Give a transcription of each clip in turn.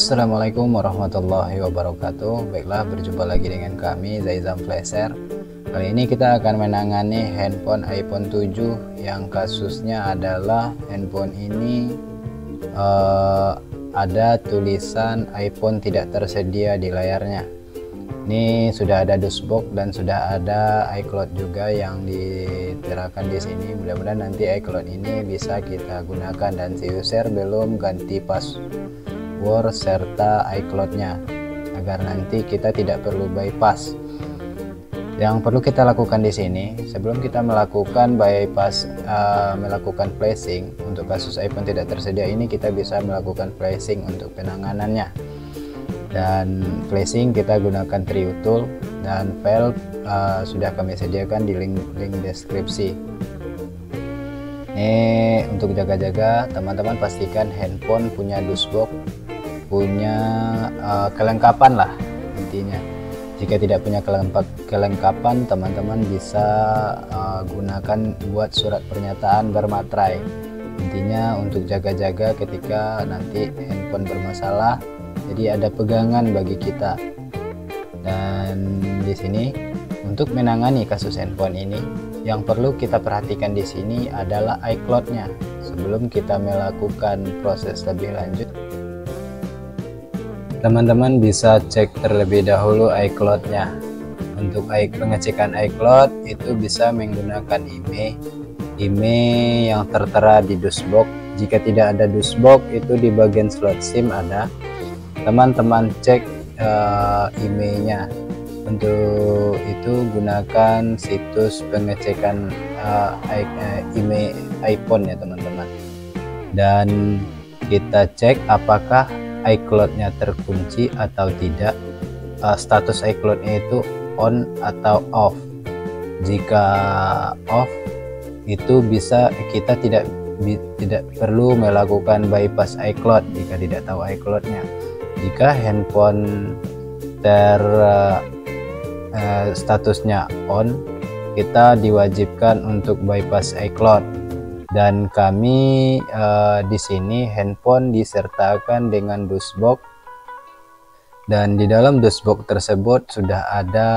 Assalamualaikum warahmatullahi wabarakatuh. Baiklah, berjumpa lagi dengan kami Zaizam Flasher. Kali ini kita akan menangani handphone iPhone 7 yang kasusnya adalah handphone ini ada tulisan iPhone tidak tersedia di layarnya. Ini sudah ada dashboard dan sudah ada iCloud juga yang diterakan di sini. Mudah-mudahan nanti iCloud ini bisa kita gunakan dan si user belum ganti password serta iCloud-nya agar nanti kita tidak perlu bypass. Yang perlu kita lakukan di sini sebelum kita melakukan bypass, melakukan flashing untuk kasus iPhone tidak tersedia ini, kita bisa melakukan flashing untuk penanganannya. Dan flashing kita gunakan TriuTool dan file sudah kami sediakan di link deskripsi. Ini untuk jaga-jaga, teman-teman pastikan handphone punya dashboard, punya kelengkapan lah intinya. Jika tidak punya kelengkapan, teman-teman bisa gunakan buat surat pernyataan bermaterai. Intinya untuk jaga-jaga ketika nanti handphone bermasalah, jadi ada pegangan bagi kita. Dan di sini untuk menangani kasus handphone ini, yang perlu kita perhatikan di sini adalah iCloud-nya. Sebelum kita melakukan proses lebih lanjut, teman-teman bisa cek terlebih dahulu iCloud-nya. Untuk pengecekan iCloud itu bisa menggunakan email yang tertera di dashboard. Jika tidak ada dashboard, itu di bagian slot SIM ada. Teman-teman cek emailnya. Untuk itu gunakan situs pengecekan email iPhone ya teman-teman. Dan kita cek apakah iCloud-nya terkunci atau tidak. Status iCloud-nya itu on atau off. Jika off, itu bisa kita tidak perlu melakukan bypass iCloud jika tidak tahu iCloud-nya. Jika handphone statusnya on, kita diwajibkan untuk bypass iCloud. Dan kami di sini handphone disertakan dengan dashboard, dan di dalam dashboard tersebut sudah ada,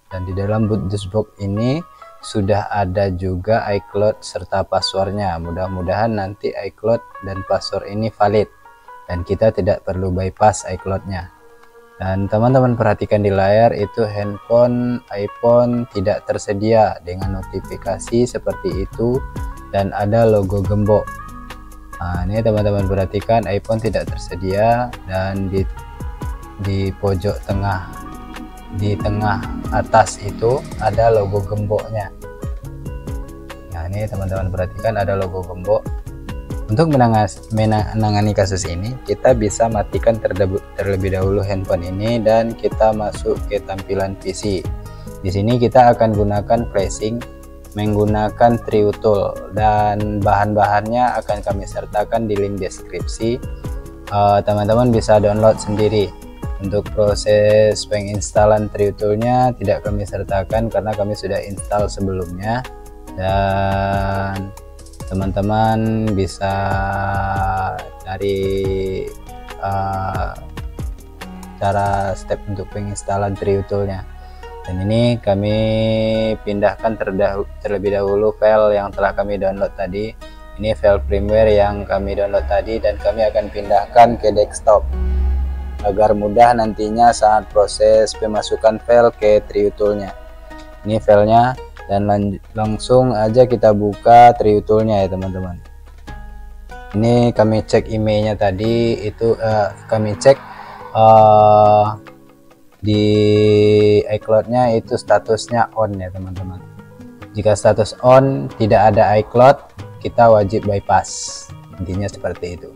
dan di dalam dashboard ini sudah ada juga iCloud serta passwordnya. Mudah-mudahan nanti iCloud dan password ini valid dan kita tidak perlu bypass iCloud-nya. Dan teman-teman perhatikan di layar itu handphone iPhone tidak tersedia dengan notifikasi seperti itu dan ada logo gembok. Nah, ini teman-teman perhatikan iPhone tidak tersedia, dan di pojok tengah, di tengah atas itu ada logo gemboknya. Nah, ini teman-teman perhatikan ada logo gembok. Untuk menangani kasus ini, kita bisa matikan terlebih dahulu handphone ini dan kita masuk ke tampilan PC. Di sini kita akan gunakan flashing menggunakan TriuTool, dan bahan-bahannya akan kami sertakan di link deskripsi. Teman-teman bisa download sendiri. Untuk proses penginstalan TriuTool-nya tidak kami sertakan karena kami sudah install sebelumnya, dan teman-teman bisa cari cara step untuk penginstalan TriuTool-nya. Dan ini kami pindahkan terlebih dahulu file yang telah kami download tadi. Ini file firmware yang kami download tadi, dan kami akan pindahkan ke desktop agar mudah nantinya saat proses pemasukan file ke TriuTool-nya. Ini filenya, dan langsung aja kita buka TriuTool-nya ya teman-teman. Ini kami cek emailnya tadi, itu kami cek di iCloud-nya itu statusnya on ya teman-teman. Jika status on tidak ada iCloud, kita wajib bypass. Intinya seperti itu.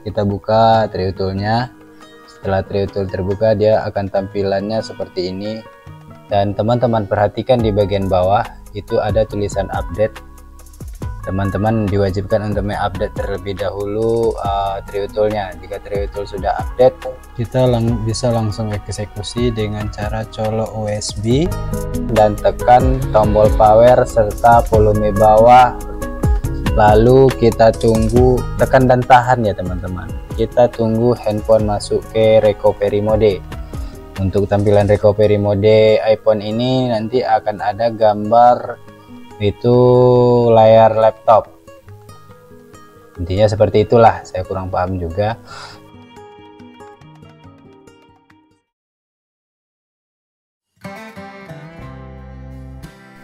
Kita buka TriuTool-nya. Setelah TriuTool terbuka, dia akan tampilannya seperti ini. Dan teman-teman perhatikan di bagian bawah itu ada tulisan update. teman-teman diwajibkan untuk mengupdate terlebih dahulu TreeTool-nya. Jika TreeTool sudah update, kita bisa langsung eksekusi dengan cara colok USB dan tekan tombol power serta volume bawah, lalu kita tunggu, tekan dan tahan ya teman-teman. Kita tunggu handphone masuk ke recovery mode. Untuk tampilan recovery mode iPhone ini nanti akan ada gambar itu layar laptop, intinya seperti itulah, saya kurang paham juga.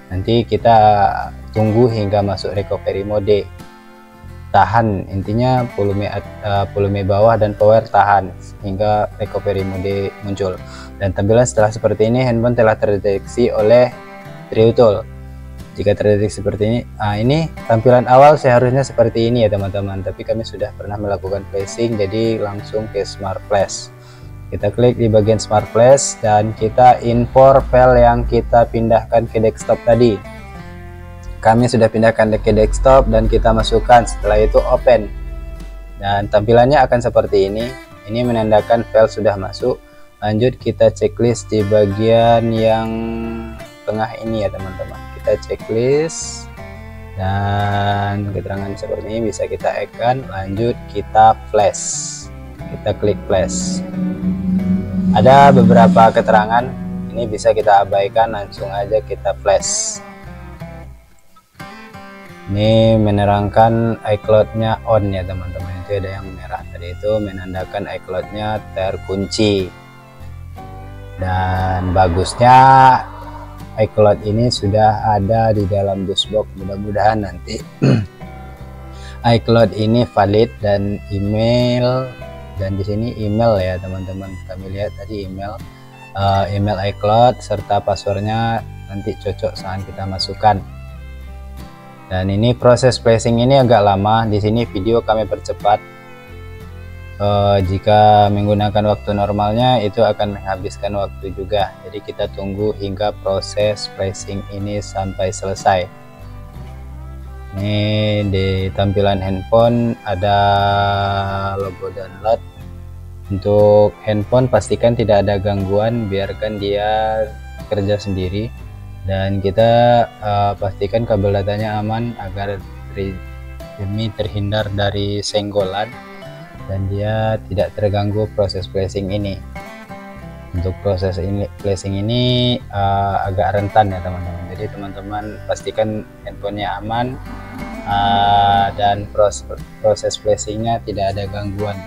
Nanti kita tunggu hingga masuk recovery mode, tahan, intinya volume bawah dan power tahan hingga recovery mode muncul. Dan tampilan setelah seperti ini, handphone telah terdeteksi oleh TreeTool. Jika terdeteksi seperti ini, ini tampilan awal seharusnya seperti ini ya teman-teman, tapi kami sudah pernah melakukan flashing, jadi langsung ke Smart Flash. Kita klik di bagian Smart Flash dan kita import file yang kita pindahkan ke desktop tadi. Kami sudah pindahkan ke desktop dan kita masukkan, setelah itu open, dan tampilannya akan seperti ini. Ini menandakan file sudah masuk. Lanjut kita checklist di bagian yang tengah ini ya teman-teman. Kita checklist dan keterangan seperti ini bisa kita add-kan. Lanjut kita flash, kita klik flash. Ada beberapa keterangan, ini bisa kita abaikan, langsung aja kita flash. Ini menerangkan iCloud-nya on ya teman-teman, itu ada yang merah tadi, itu menandakan iCloud-nya terkunci. Dan bagusnya iCloud ini sudah ada di dalam dashboard, mudah-mudahan nanti iCloud ini valid dan email, dan di sini email ya teman-teman, kami lihat tadi email iCloud serta passwordnya nanti cocok saat kita masukkan. Dan ini proses flashing ini agak lama, di sini video kami percepat. Jika menggunakan waktu normalnya itu akan menghabiskan waktu juga, jadi kita tunggu hingga proses flashing ini sampai selesai. Ini di tampilan handphone ada logo download. Untuk handphone pastikan tidak ada gangguan, biarkan dia kerja sendiri, dan kita pastikan kabel datanya aman agar demi terhindar dari senggolan dan dia tidak terganggu proses flashing ini. Untuk proses flashing ini agak rentan ya teman-teman, jadi teman-teman pastikan handphonenya aman dan proses flashingnya tidak ada gangguan.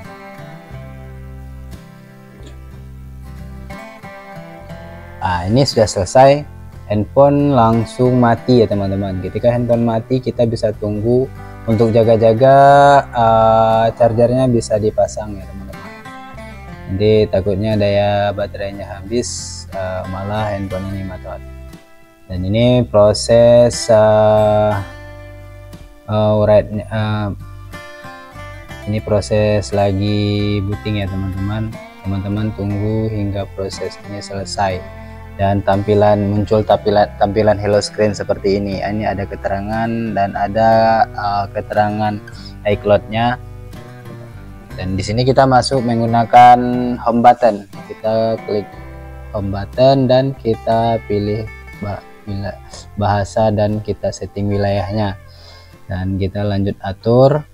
Ini sudah selesai, handphone langsung mati ya teman-teman. Ketika handphone mati, kita bisa tunggu. Untuk jaga-jaga chargernya bisa dipasang ya teman-teman, nanti takutnya daya baterainya habis, malah handphone ini mati. Dan ini proses ini proses lagi booting ya teman-teman. Teman-teman tunggu hingga proses ini selesai dan muncul tampilan hello screen seperti ini. Ini ada keterangan dan ada keterangan iCloud-nya. Dan di sini kita masuk menggunakan home button. Kita klik home button dan kita pilih bahasa dan kita setting wilayahnya. Dan kita lanjut atur.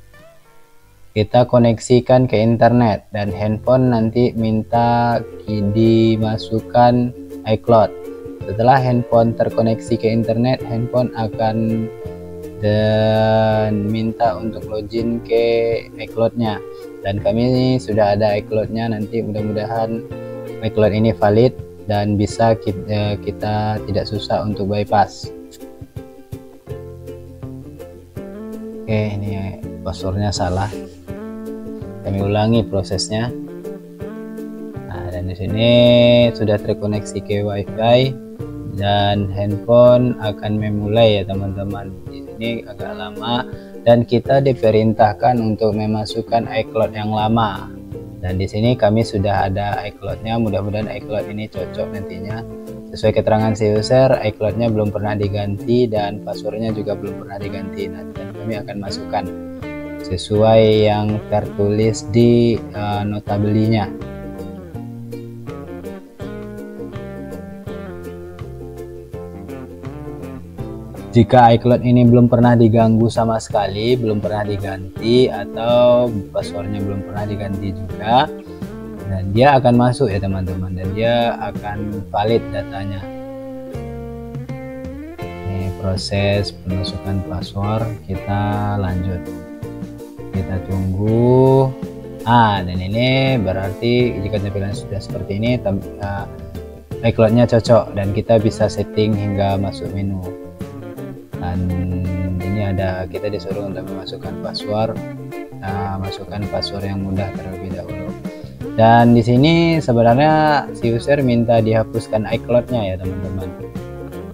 Kita koneksikan ke internet dan handphone nanti minta dimasukkan iCloud. Setelah handphone terkoneksi ke internet, handphone akan minta untuk login ke iCloud-nya, dan kami sudah ada iCloud-nya. Nanti mudah-mudahan iCloud ini valid dan bisa kita tidak susah untuk bypass. Oke, ini passwordnya salah, kami ulangi prosesnya. Dan di sini sudah terkoneksi ke WiFi dan handphone akan memulai ya teman-teman. Di sini agak lama dan kita diperintahkan untuk memasukkan iCloud yang lama. Dan di sini kami sudah ada iCloud-nya, mudah-mudahan iCloud ini cocok nantinya Sesuai keterangan si user, iCloud-nya belum pernah diganti dan passwordnya juga belum pernah diganti. Nah, dan kami akan masukkan sesuai yang tertulis di nota belinya. Jika iCloud ini belum pernah diganggu sama sekali, belum pernah diganti, atau passwordnya belum pernah diganti juga, dan dia akan masuk ya teman-teman, dan dia akan valid datanya. Ini proses pemasukan password, kita lanjut, kita tunggu. Dan ini berarti jika tampilan sudah seperti ini, iCloud-nya cocok dan kita bisa setting hingga masuk menu. Dan ini ada, kita disuruh untuk memasukkan password, masukkan password yang mudah terlebih dahulu. Dan di sini sebenarnya si user minta dihapuskan iCloud-nya ya teman-teman.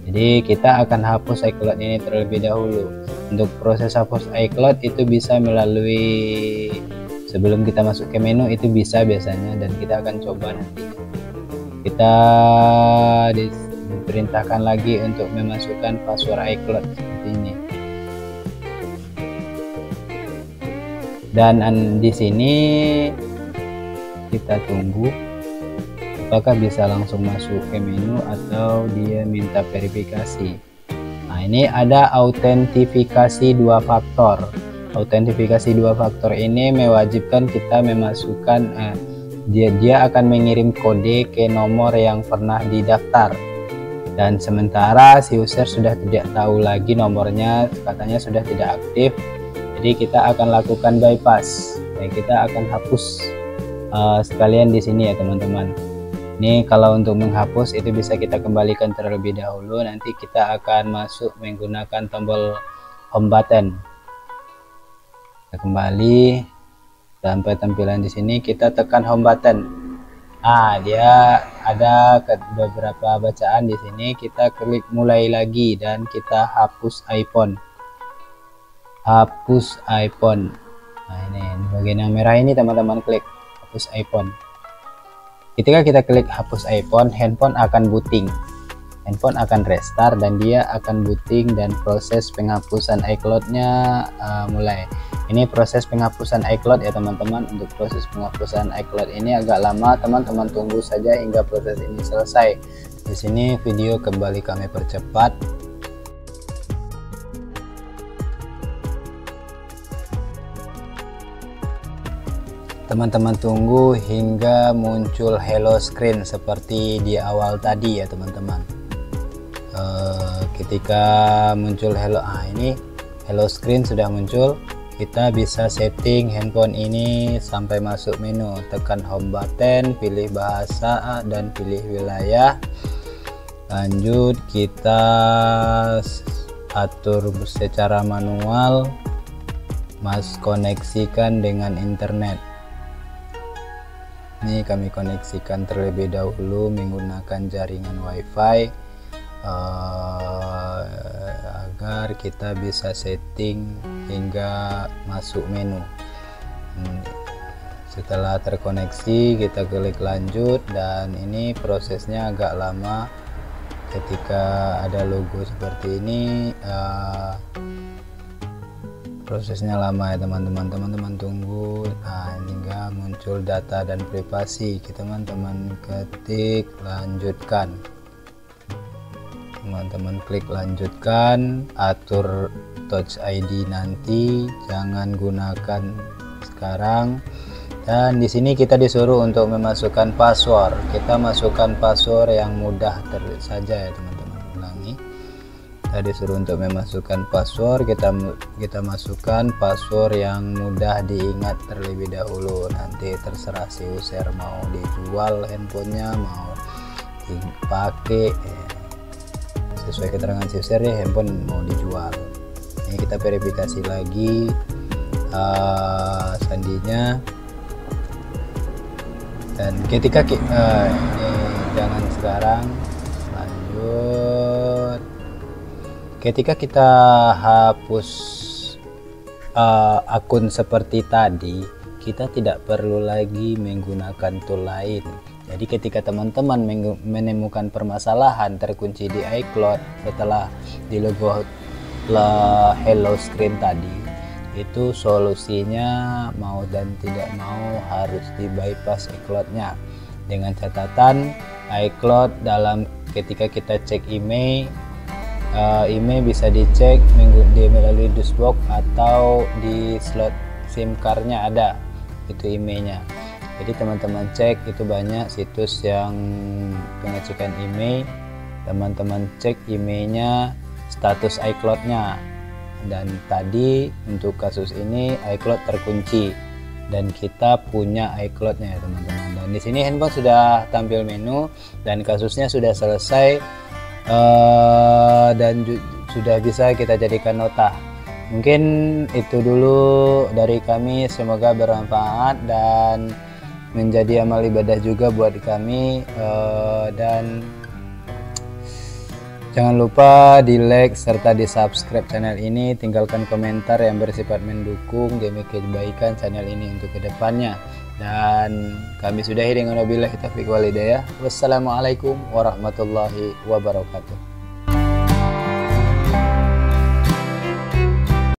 Jadi kita akan hapus iCloud ini terlebih dahulu. Untuk proses hapus iCloud itu bisa melalui, sebelum kita masuk ke menu itu bisa biasanya, dan kita akan coba nanti. Kita diperintahkan lagi untuk memasukkan password iCloud seperti ini. Dan di sini kita tunggu apakah bisa langsung masuk ke menu atau dia minta verifikasi. Nah, ini ada autentifikasi 2 faktor. Autentifikasi 2 faktor ini mewajibkan kita memasukkan dia akan mengirim kode ke nomor yang pernah didaftar. Dan sementara si user sudah tidak tahu lagi nomornya, katanya sudah tidak aktif, jadi kita akan lakukan bypass. Kita akan hapus sekalian di sini ya teman-teman. Ini kalau untuk menghapus itu bisa kita kembalikan terlebih dahulu, nanti kita akan masuk menggunakan tombol home button. Kita kembali sampai tampilan di sini, kita tekan home button. Dia ada beberapa bacaan di sini, kita klik mulai lagi dan kita hapus iPhone. Hapus iPhone. Nah, ini bagian yang merah ini teman-teman, klik hapus iPhone. Ketika kita klik hapus iPhone, handphone akan booting. Handphone akan restart dan dia akan booting dan proses penghapusan iCloud-nya mulai. Ini proses penghapusan iCloud ya teman-teman. Untuk proses penghapusan iCloud ini agak lama, teman-teman tunggu saja hingga proses ini selesai. Di sini video kembali kami percepat. Teman-teman tunggu hingga muncul hello screen seperti di awal tadi ya teman-teman. Ketika muncul ini hello screen sudah muncul, kita bisa setting handphone ini sampai masuk menu. Tekan home button, pilih bahasa dan pilih wilayah. Lanjut kita atur secara manual, koneksikan dengan internet. Ini kami koneksikan terlebih dahulu menggunakan jaringan WiFi agar kita bisa setting hingga masuk menu. Setelah terkoneksi kita klik lanjut, dan ini prosesnya agak lama. Ketika ada logo seperti ini prosesnya lama ya teman-teman. Tunggu hingga muncul data dan privasi. Teman-teman ketik lanjutkan, teman-teman klik lanjutkan. Atur Touch ID nanti, jangan gunakan sekarang. Dan di sini kita disuruh untuk memasukkan password. Kita masukkan password yang mudah saja ya teman-teman. Ulangi, kita disuruh untuk memasukkan password. Kita masukkan password yang mudah diingat terlebih dahulu. Nanti terserah si user mau dijual handphonenya, mau dipakai sesuai keterangan si user ya, handphone mau dijual. Ini kita verifikasi lagi sandinya. Dan ketika ini jangan sekarang, lanjut. Ketika kita hapus akun seperti tadi, kita tidak perlu lagi menggunakan tool lain. Jadi ketika teman-teman menemukan permasalahan terkunci di iCloud setelah di logo hello screen tadi, itu solusinya mau dan tidak mau harus di bypass iCloud-nya, dengan catatan iCloud dalam ketika kita cek email bisa dicek melalui dashboard atau di slot SIM card-nya ada itu emailnya. Jadi teman-teman cek, itu banyak situs yang pengecekan email, teman-teman cek emailnya status iCloud-nya, dan tadi untuk kasus ini iCloud terkunci dan kita punya iCloud-nya ya teman-teman. Dan di sini handphone sudah tampil menu dan kasusnya sudah selesai, dan sudah bisa kita jadikan nota. Mungkin itu dulu dari kami, semoga bermanfaat dan menjadi amal ibadah juga buat kami, dan jangan lupa di like serta di subscribe channel ini, tinggalkan komentar yang bersifat mendukung demi kebaikan channel ini untuk kedepannya, dan kami sudahi dengan wabillahi taufiq wal hidayah. Wassalamualaikum warahmatullahi wabarakatuh.